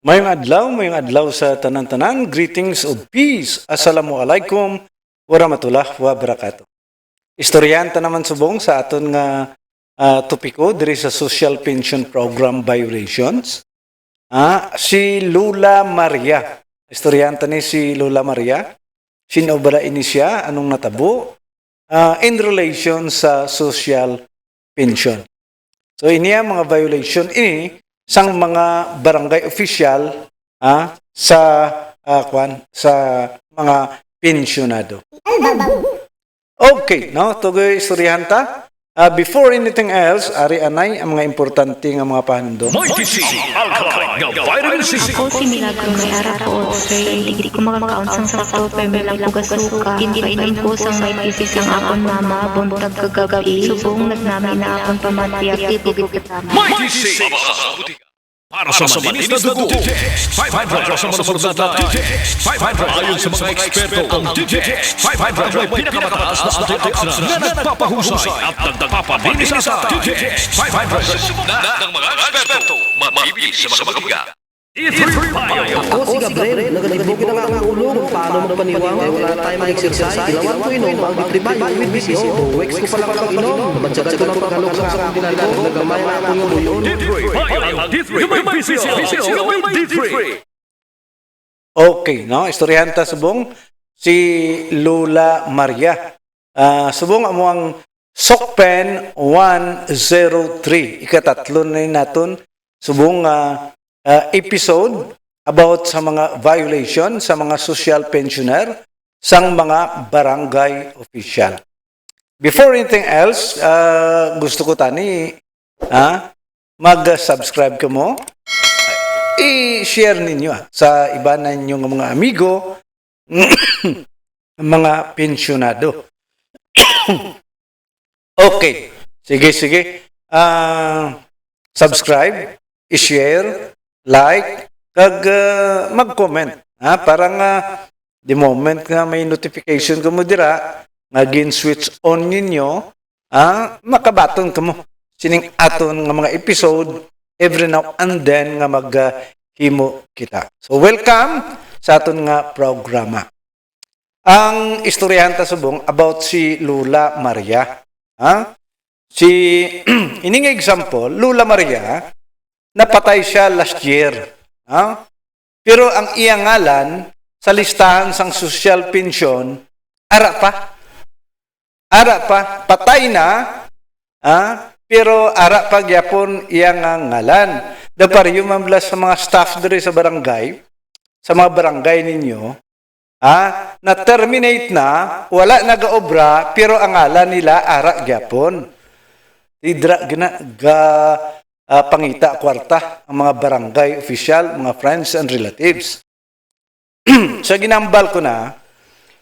Mayong adlaw sa tanan-tanan. Greetings of peace. Assalamualaikum warahmatullahi wabarakatuh. Istoryanta naman subong sa aton nga topiko diri sa Social Pension Program violations. Si Lula Maria. Istoryanta ni si Lula Maria. Sinobra ini siya anong natabo in relation sa social pension. So ini ang mga violation ini sang mga barangay official sa sa mga pensionado. Okay, no, tugoy istoryanta. Before anything else, ari anay ang mga importante nga mga panundo. Ako si Milagro may ara po, sir. Hindi ko makakaon sang sakto, pero may lang po kasuka. Hindi inom po sang may pisis ang akon mama, buntag kagagabi. Subong nagnami na akong pamatiyak, di bugit katama. Para sa malinis na dugo, 500 sa malusog na DTX, 500 ayon sa mga eksperto ang DTX, 500 may pinakamataas na antioxidant na nagpapahusay at nagpapabilis sa DTX, 500 ng mga eksperto, mabibili sa mga mabiga. Ako si Gabriel, nagalibugin na nga ang ulo kung paano magpaniwang kaya wala tayong mag-exercise. Ginawan ko inom, ang bitribayo, with bisyo, weeks ko pala mag-inom. Nabansyagan ko ng pagkalok sa akong dinalo, nagamay na akong umuyon. Okay, no, istoryanta subong si Lula Maria. Subong amo ang SOCPEN 103. Ikatatlo na naton subong episode about sa mga violation sa mga social pensioner sang mga barangay official. Before anything else, gusto ko tani mag-subscribe ka mo, i-share ninyo sa iba na inyong mga amigo, mga pensionado. Okay, sige. Subscribe, i-share, like, kag mag-comment. Parang the moment nga may notification ka mo dira, nga gin-switch on ninyo, makabaton ka mo. Sining aton nga mga episode, every now and then nga maghimo kita. So welcome sa aton nga programa. Ang istoryanta subong about si Lula Maria. Ining example, Lula Maria, napatay siya last year. Pero ang iyang ngalan sa listahan sang social pension, ara pa, patay na, pero ara pa gyapon iyang ngalan. Dapar yung mamblas sa mga staff diri sa barangay, sa mga barangay ninyo, na-terminate na, wala nagaobra, pero ang ngalan nila ara gyapon. Idra pangita kwarta ang mga barangay official, mga friends and relatives. So ginambal ko na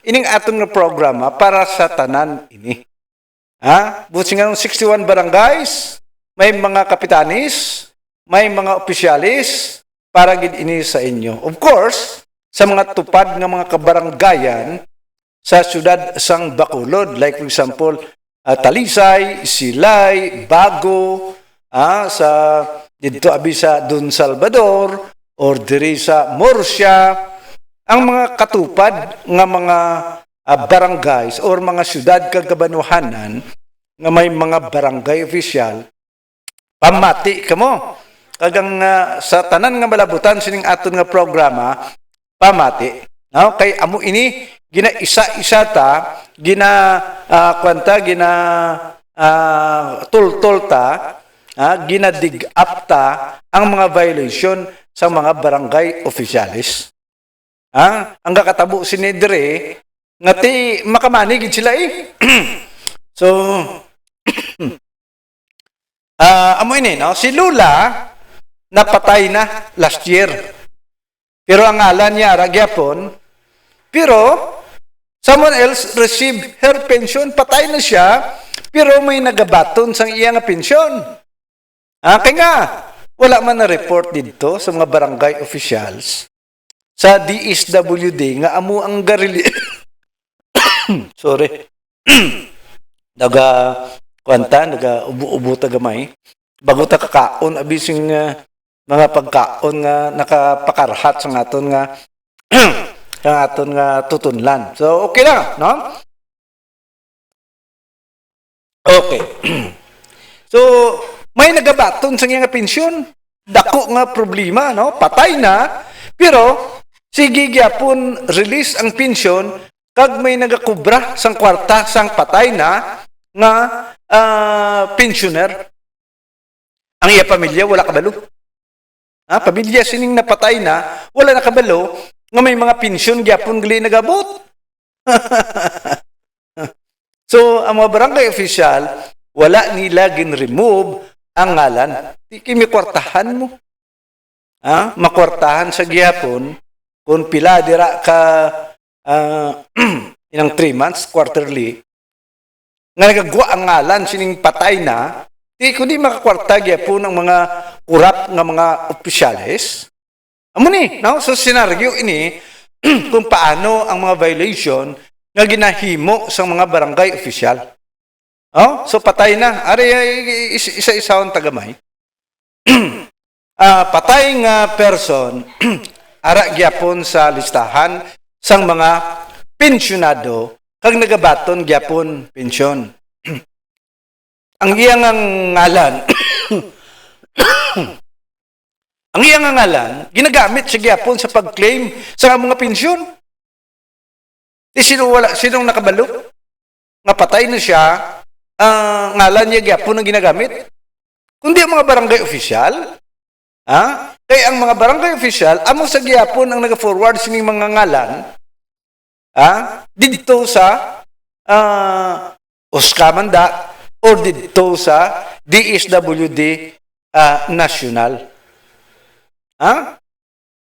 ining atong na programa para sa tanan ini. Buti nga 61 barangays, may mga kapitanis, may mga opisyalis para gid ini sa inyo. Of course, sa mga tupad ng mga kabaranggayan sa syudad sang Bacolod, like for example, Talisay, Silay, Bago, sa dito abi sa Don Salvador or diri sa Murcia, ang mga katupad nga mga barangays or mga syudad kagabanuhanan nga may mga barangay official, pamati kamo kagang sa tanan nga malabutan sining aton nga programa, pamati. Kay amo ini gina isa-isa ta, tultol ta, ginadig up ta ang mga violation sa mga barangay officialis. Ang kakatabo sinidre ngati makamanig sila So amo ini no, si Lula napatay na last year. Pero ang ngalan niya ragyapon, pero someone else received her pension, patay na siya, pero may nagabaton sang iyang pension. Kaya nga, wala man na report dito sa mga barangay officials sa DSWD nga amo ang garili. Sorry. Naga ubo-ubo ta gamay. Bago ta kakaon abising mga pagkaon nga nakapakarhat sa aton nga ang aton nga tutunlan. So okay na, no? Okay. So may nagabaton sa nga pensyon. Dako nga problema, no? Patay na, pero sige gyapon release ang pensyon kag may nagakubra sang kwarta sang patay na nga pensioner. Ang iya pamilya wala kabalo. Pamilya sining napatay na, wala nakabalo nga may mga pensyon gyapon gali nagabot. So ang mga barangay official wala nila gin-remove ang ngalan. Di kimi kwartahan mo. Makwartahan sa gyapon kung pila dira ka inang 3 months quarterly nga nagagwa ang ngalan sining patay na, di kundi makakwarta gyapon ang mga kurap nga mga opisyales. Amo ni, no? So senaryo ini kung paano ang mga violation nga ginahimo sa mga barangay official. So patay na. Ari isa-isahon tagamay. Patay nga person ara gyapon sa listahan sang mga pensyonado kag nagabaton gyapon pensyon. Ang iyang ngalan ang iyang ngalan ginagamit sa gyapon sa pag-claim sa mga pensyon. Di sinong nakabalo nga patay na siya, ngalan niya gyapon ang ginagamit. Kundi ang mga barangay official, kaya ang mga barangay official amo sa gyapon ang naga-forward sining mga ngalan dito sa OSCA manda or dito sa DSWD national.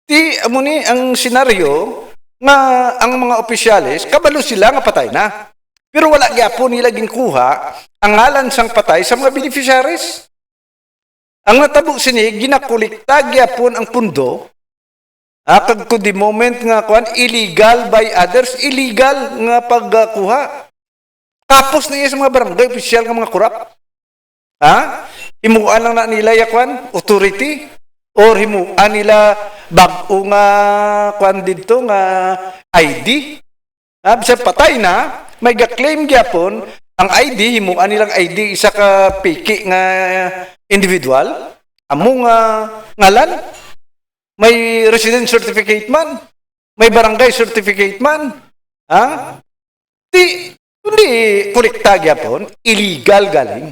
Ti amo ni ang senaryo nga ang mga opisyales kabalo sila nga patay na. Pero wala gyapon nila ginkuha ang ngalan sang patay sa mga beneficiaries. Ang natabo sini ginakolekta gyapon ang pundo. Kag to the moment nga illegal by others, illegal nga pagkuha. Tapos na iya sa mga barangay official nga mga kurap. Himuan lang na nila yakwan authority or himuan nila bag-o nga dito nga ID. Bisag patay na, may ga-claim gyapon ang ID, himuan nilang ID isa ka piki nga individual. Amo nga ngalan, may resident certificate man, may barangay certificate man. Hindi kolekta gyapon, illegal galing.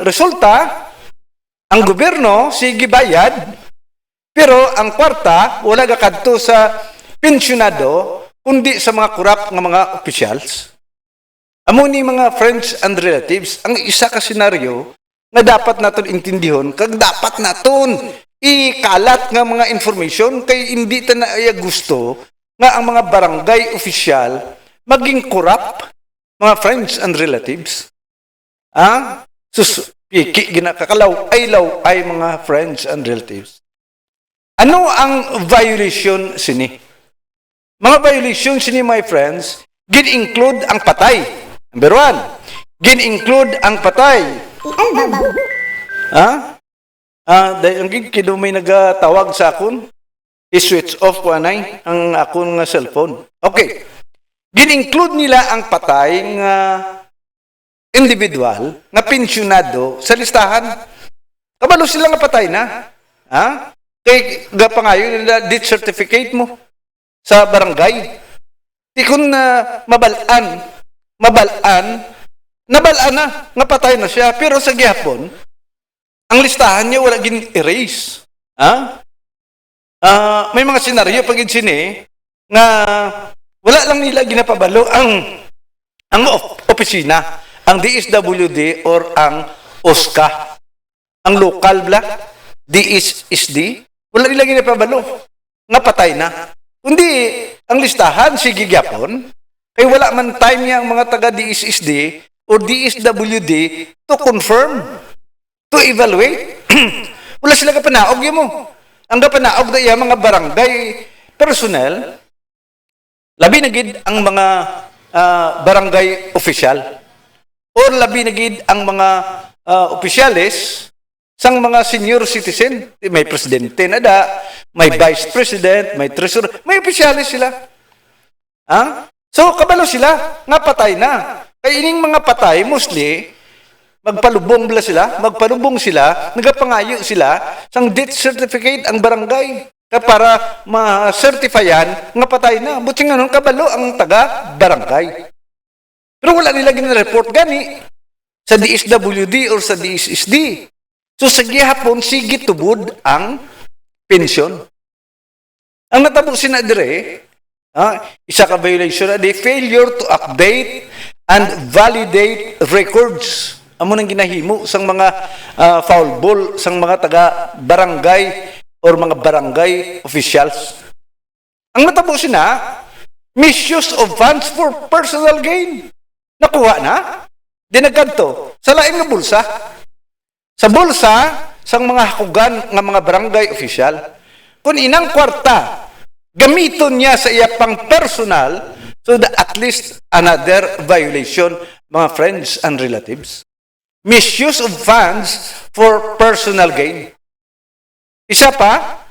Resulta, ang gobyerno sige bayad, pero ang kwarta wala gakadto sa pensyonado kundi sa mga kurap nga mga officials. Amo ni mga friends and relatives, ang isa ka senaryo nga dapat naton intindihon kag dapat naton ikalat nga mga information kay hindi ta na gusto nga ang mga barangay official maging kurap, mga friends and relatives. Piki ginakakalaw ay mga friends and relatives. Ano ang violation sini? Mga violation sini, my friends, gin-include ang patay. Number 1, gin-include ang patay. Dahil ang kido may nagatawag sa akon, i-switch off ko anay ang akong cellphone. Okay. Gin-include nila ang patay nga individual nga pensyonado sa listahan. Kabalo sila nga patay na. Kay gapangayo nila death certificate mo sa barangay. Di kun mabalaan na nga patay na siya, pero sa gihapon ang listahan niya wala gin-erase. May mga senaryo pagid sini nga wala lang nila ginapabalo ang opisina, ang DSWD or ang OSCA, ang local DSSD, wala nila ginapabalo nga patay na. Kundi ang listahan sige gyapon kay wala man time niya ang mga taga DSSD or DSWD to confirm, to evaluate. Wala sila kapanaog mo. Ang kapanaog da iya mga barangay personnel, labi na gid ang mga barangay official or labi na gid ang mga opisyales sang mga senior citizen. May presidente na may vice president, may treasurer, may opisyalis sila. So, kabalo sila, nga patay na. Kaya ining mga patay, mostly, magpalubong sila, nagapangayo sila, sang death certificate ang barangay. Para ma-certifyan, nga patay na. Buti nga nun, kabalo ang taga-barangay. Pero wala nila gina-report gani sa DSWD or sa DSSD. So, sa gihapon, sige tubod ang pensyon. Ang natapusin na dire, isa ka violation na di, failure to update and validate records. Amo nang ginahimo sang mga foul ball, sang mga taga-barangay or mga barangay officials. Ang natapusin na, misuse of funds for personal gain. Nakuha na, dinagkanto, sa laing nga bulsa. Sa bulsa, sang mga hakugan ng mga barangay official, kung inang kwarta, gamiton niya sa iya pang personal, so that at least another violation, mga friends and relatives. Misuse of funds for personal gain. Isa pa,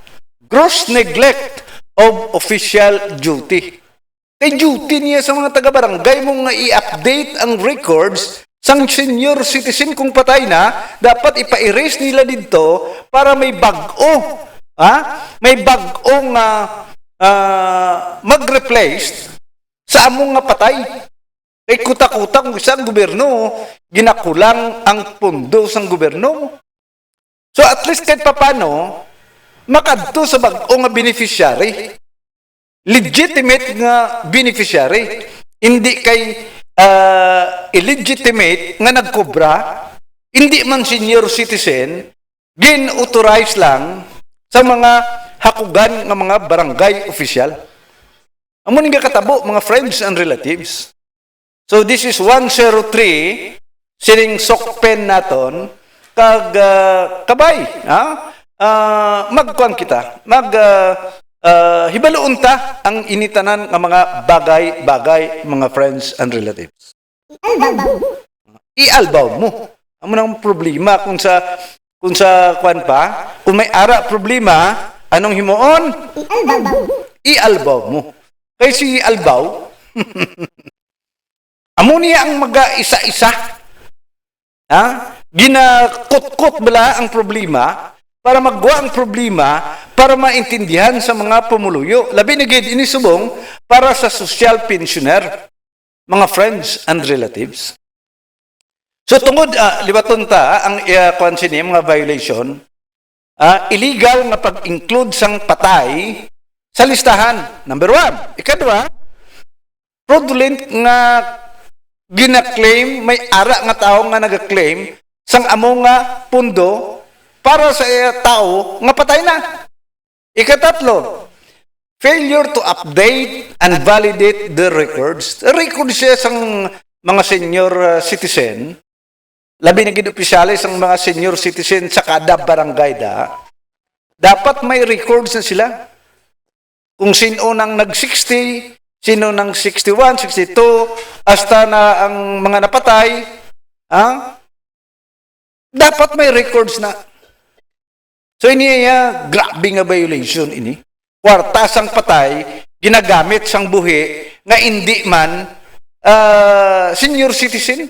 gross neglect of official duty. Kay duty niya sa mga taga-barangay mong nga i-update ang records sang senior citizen kung patay na, dapat ipa-erase nila dito para may bag-o. May bag-ong mag-replace sa among nga patay. Kay kuta-kuta kung isang gobyerno, ginakulang ang pondo sang gobyerno. So at least kahit papano, makadto sa bag-o nga beneficiary. Legitimate nga beneficiary. Hindi kay illegitimate nga nagkobra, hindi man senior citizen, gin-authorize lang sa mga hakugan ng mga barangay official. Amo nga katabo, mga friends and relatives. So this is 103, sining sokpen naton, kag kabay, magkuan kita, hibaluon ta ang initanan ng mga bagay-bagay, mga friends and relatives. Ialbaw mo. Amo nang problema kung sa kuan pa, kung may ara problema, anong himuon? Ialbaw mo. Kay si albaw, amo niya ang mag-isa-isa. Ginakot-kot bala ang problema para magwa ang problema para maintindihan sa mga pumuluyo. Labi na gid ini subong para sa social pensioner, mga friends and relatives. So tungod libaton ta ang kuan sini mga violation, illegal nga pag-include sang patay sa listahan. Number 1. Ikadua, fraudulent nga gina-claim, may ara nga tao nga naga-claim sang amo nga pundo para sa tao nga patay na. Ikatatlo, failure to update and validate the records. Record siya sang mga senior citizen, labi na gid-opisyales ang mga senior citizen sa kada barangay dapat may records na sila. Kung sino nang nag-60, sino nang 61, 62, hasta na ang mga napatay, dapat may records na. So ini grabe nga violation ini. Kwarta sang patay, ginagamit sang buhi nga hindi man senior citizen.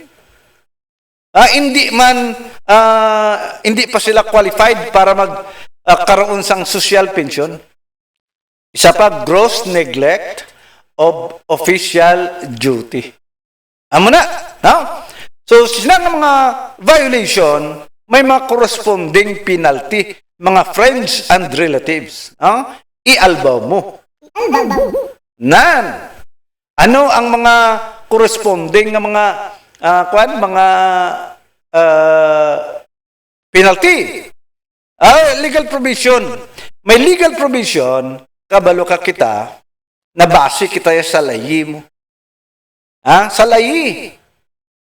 Hindi pa sila qualified para magkaroon sang social pension. Isa pa, gross neglect of official duty. Amo na, no? So, sila ng mga violation, may mga corresponding penalty, mga friends and relatives. Ialbaw mo. Nan. Ano ang mga corresponding ng mga penalty? Legal provision. May legal provision, kabalo ka kita, nabase kita sa layi mo. Sa layi.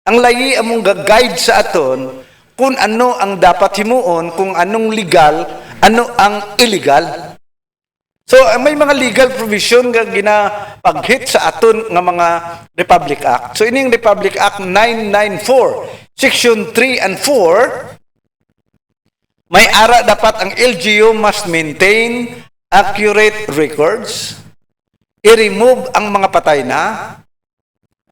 Ang layi among guide sa aton kung ano ang dapat himuon, kung anong legal, ano ang illegal. So, may mga legal provision nga ginapaghit sa aton nga mga Republic Act. So, ining Republic Act 994, Section 3 and 4, May ara dapat ang LGU must maintain accurate records. I-remove ang mga patay na.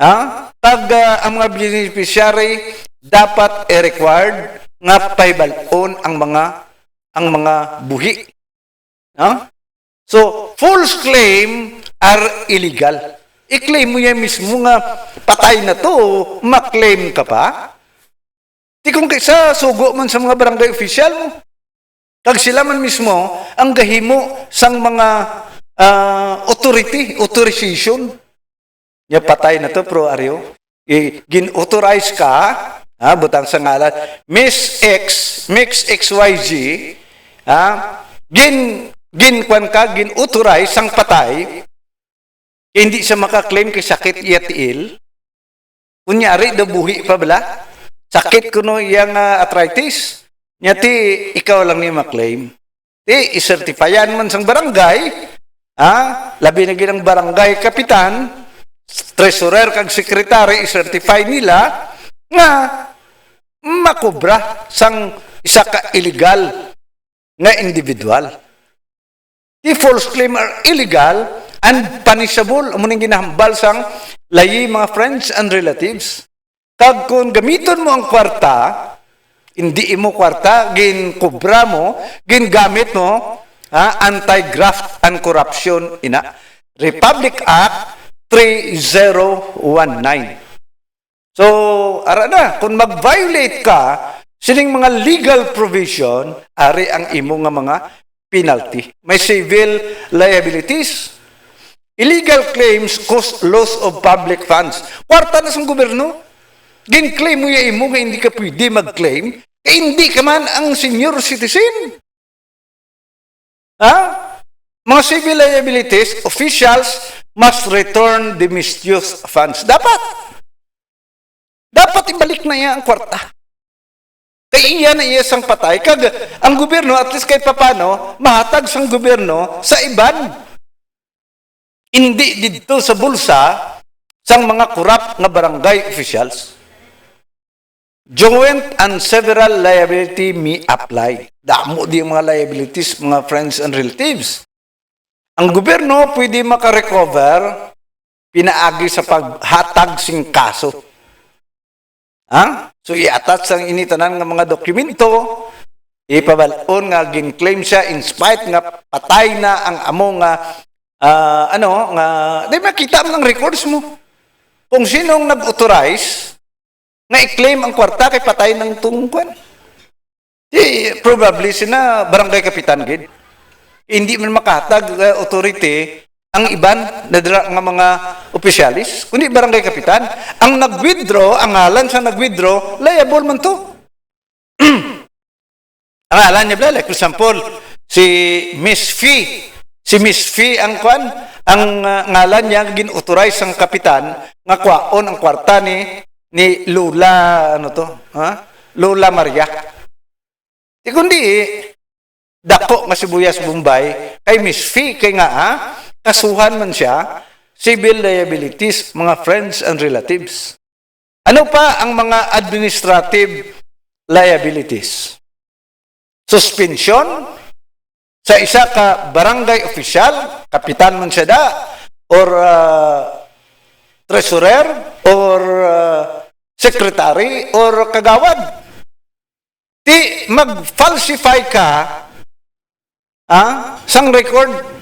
Ang mga beneficiary dapat i-required nga paibalon ang mga buhi. So, false claim are illegal. I-claim mo yan mismo nga patay na to, maklaim ka pa. Di kung kaysa sugo man sa mga barangay official mo. Kag sila man mismo ang gahimo sang mga authorization. Ya patay na to, Pro Aryo. Gin-authorize ka, butang sa ngalan, Miss XYZ, gin-kwan ka, gin-authorize sang patay, hindi siya makaklaim kay sakit iyatiil. Kunyari, dabuhi pa bala? Sakit kuno yung arthritis. Nyati, ikaw lang niya maklaim. I-certifyan man sang barangay, labi na ginang barangay kapitan, treasurer kag sekretary, i-certify nila, nga makubra sang isa ka illegal nga individual. The false claim are illegal and punishable. Amuning ginahambal sang layi mga friends and relatives. Kag kung gamiton mo ang kwarta, hindi mo kwarta, gin-kubra mo, gin-gamit mo, Anti-Graft and Corruption ina. Republic Act 3019. So, ara na, kung mag-violate ka, sining mga legal provision, ari ang imo nga mga penalty. May civil liabilities, illegal claims cause loss of public funds. Kwarta na sa gobyerno. Gin-claim mo yung imo nga hindi ka pwede mag-claim, kaya hindi ka man ang senior citizen. Mga civil liabilities, officials must return the misused funds. Dapat ibalik na yan ang kwarta. Kaya iya na iya sang patay. Kag ang gobyerno, at least kahit papano, mahatag sang gobyerno sa iban. Hindi dito sa bulsa sang mga korap nga barangay officials. Joint and several liability may apply. Damo di mga liabilities, mga friends and relatives. Ang gobyerno pwede makarecover pinaagi sa paghatag sing kaso. So i-attach ang initanan ng mga dokumento, ipabalon nga gin-claim siya in spite nga patay na ang amo nga di makita mo ng records mo. Kung sinong nag-authorize nga i-claim ang kwarta kay patay ng tungkwan. Probably sina barangay kapitan gid. Hindi man makahatag authority ang iban na nga mga opisyalis, kundi barangay kapitan. Ang nag-withdraw, ang ngalan sa nag-withdraw, liable man to. Ang ngalan niya bala, like for example, si Miss Fee. Si Miss Fee ang kwan, ang ngalan niya gin-authorize ang kapitan nga kwaon ang kwarta ni Lola, Lola Maria. Di kundi, dako nga sibuyas Bombay, kay Miss Fee, kay nga kasuhan man siya, civil liabilities, mga friends and relatives. Ano pa ang mga administrative liabilities? Suspension sa isa ka barangay official, kapitan man siya da, or treasurer, or secretary, or kagawad. Di mag-falsify ka sang record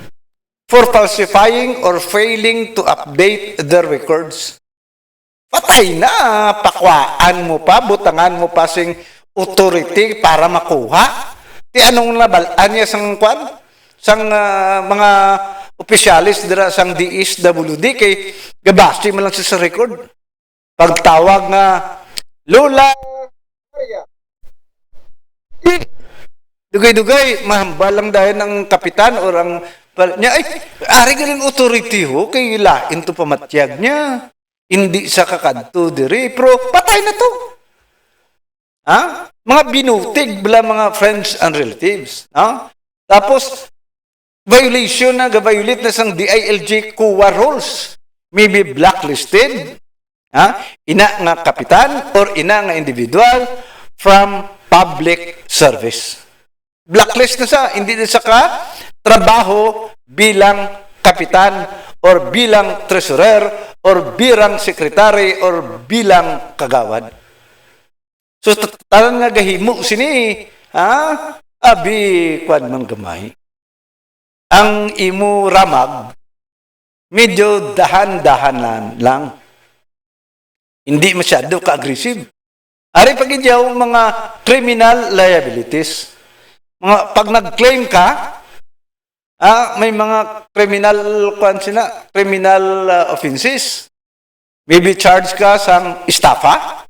for falsifying or failing to update their records. Patay na, pakwaan mo pa, butangan mo pa sing authority para makuha. Di anong nabalaan niya sang kwan? Sang mga opisyalis dira sang DSWD kay gabasi man lang siya sa record. Pagtawag nga Lola Maria. Dugay-dugay, mahambal lang dahil ng kapitan or ang niya, ari galing authority ho, kay lain to pamatyag niya. Hindi sa kakadto diri, pero patay na to. Mga binutig bala mga friends and relatives. Tapos, violation na, ga-violate na sang DILG COA rules. May be blacklisted. Ina nga kapitan or ina nga individual from public service. Blacklist na sa, hindi na sa ka trabaho bilang kapitan or bilang treasurer or bilang secretary or bilang kagawad. So, talan nga gahimo sini, abi, kwan man gamay. Ang imo ramag, medyo dahan-dahanan lang. Hindi masyado ka-aggressive. Ari pagidyaw mga criminal liabilities. Pag nag-claim ka, may mga criminal offenses. Maybe charge ka sa estafa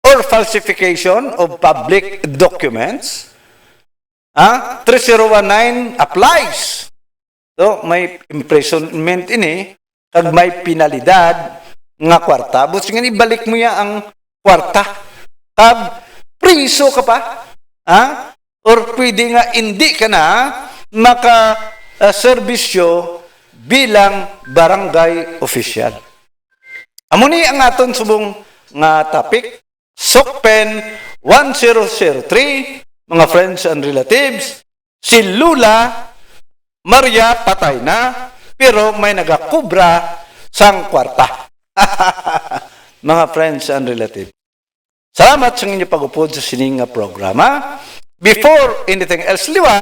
or falsification of public documents. 3019 applies. So, may imprisonment ini, kag may penalidad nga kwarta. Buti nga ibalik mo ya ang kwarta. Kag priso ka pa. Or pwede nga hindi ka na maka-serbisyo bilang barangay official. Amo ni ang aton subong nga topic, SOCPEN 1003, mga friends and relatives, si Lula Maria patay na, pero may nagakubra sang kwarta. Mga friends and relatives, salamat sa inyong pag-upod sa sining nga programa. Before anything else, liwa,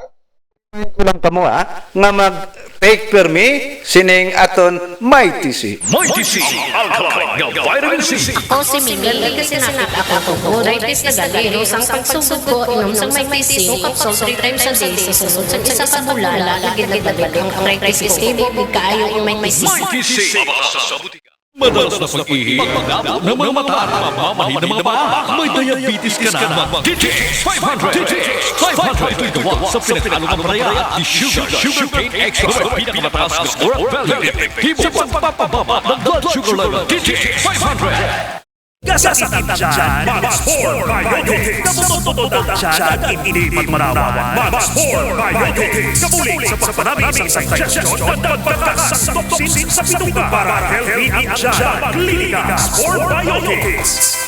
kulang pa mo nga mag-take per me sining aton Mighty C. Mighty C, alkaline nga vitamin C. Ako si Mimi, kasi sinapit ako tungkol. Diabetes na galero, sang pagsugod ko, inom sang may PC, kapsol 3 times a day, sa sunod sa isa sa bulan, lagid na balik ang practice ko. Ibig kaayo yung may PC. Mighty C, sa butika. Madalas na pag-ihi, pag-abot ng mga mata at mamamahin ng mga paa. May diabetes ka na, DTX 500. DTX 500 ito gawa sa pinaghalong kabraya at sugar cane extra. Pinakamataas ng oral value. Hibo sa pagpapababa ng blood sugar level. DTX 500. Kasasakit dyan, Max 4 Biotic. Namutututod dyan at hindi magmarawan. Max 4 Biotic. Kabuling sa panaming sa suggestion at pagpatas sa toxin sa pinuga para healthy ang dyan. Klinika Max 4 Biotics.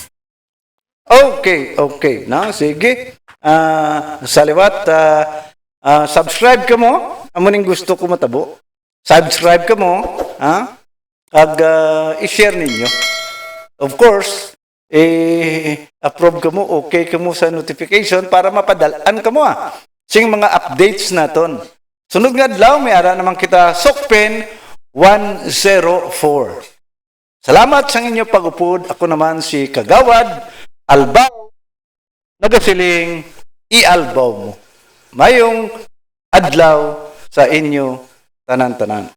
Okay. Sige. Sa liwat, subscribe ka mo. Amo ning gusto ko matabo. Subscribe ka mo. Kag i-share ninyo. Of course, approve ka mo, okay ka mo sa notification para mapadalaan ka mo sing mga updates naton. Sunod nga adlaw, may ara naman kita SOCPEN 104. Salamat sa inyo pag-upod. Ako naman si Kagawad Albaw, nagasiling i-albaw mo. Mayong adlaw sa inyo tanan-tanan.